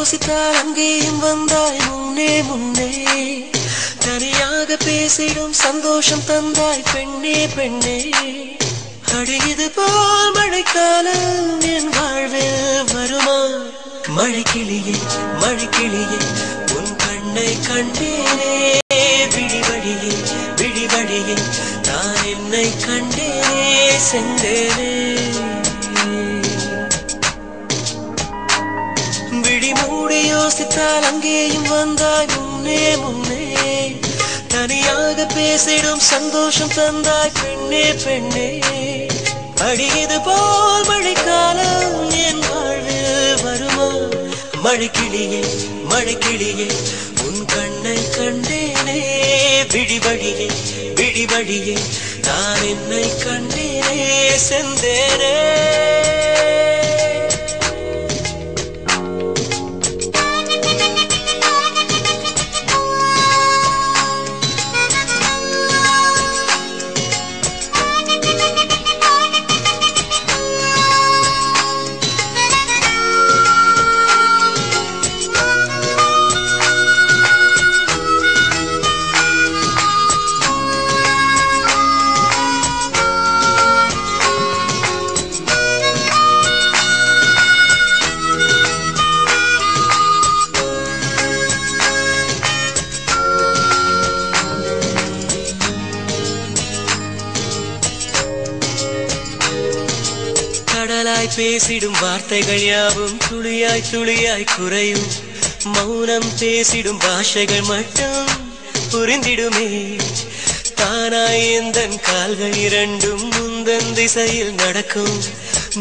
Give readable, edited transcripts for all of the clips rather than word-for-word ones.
யோசித்தால் அங்கேயும் வந்தாய் முன்னே முன்னே. தனியாக பேசிடும் சந்தோஷம் தந்தாய் பெண்ணே பெண்ணே. அடி இது போல் மழைக்காலம் என் வாழ்வில் வருமா? மழைக்கிளியே மழைக்கிளியே உன் கண்ணை கண்டேனே. விழிவழியே விழிவழியே நான் என்னை கண்டேனே சென்றேனே. விழி மூடி யோசித்தால் அங்கேயும் வந்தாய் முன்னே முன்னே. தனியாக பேசிடும் சந்தோஷம் தந்தாய் பெண்ணே பெண்ணே. அடியது போல் மழைக்காலம் என் வாழ்வில் வருமா? மழைக்கிளியே மழைக்கிளியே உன் கண்ணை கண்டேனே. விழிவழியே விழிவழியே நான் என்னை கண்டேனே செந்தேனே. கடலாய் பேசிடும் வார்த்தைகள் யாவும் துளியாய் துளியாய் குறையும். மௌனம் பேசிடும் பாஷைகள் மட்டும் புரிந்திடுமே. தானாய் எந்தன் கால்கள் இரண்டும் முந்தன் திசையில் நடக்கும்.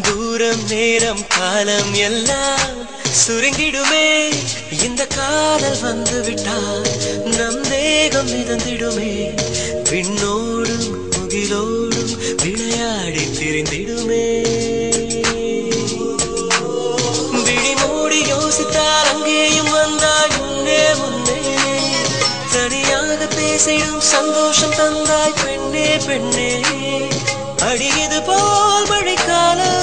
தூரம் நேரம் காலம் எல்லாம் சுருங்கிடுமே. இந்த காதல் வந்து விட்டால் நம் தேகம் மிதந்திடுமே. விண்ணோடும் முகிலோடும் விளையாடி திரிந்திடுமே. யோசித்தால் அங்கேயும் வந்தாய் முன்னே முன்னே. தனியாக பேசிடும் சந்தோஷம் தந்தாய் பெண்ணே பெண்ணே. அடியது போல் மழைக்காலம்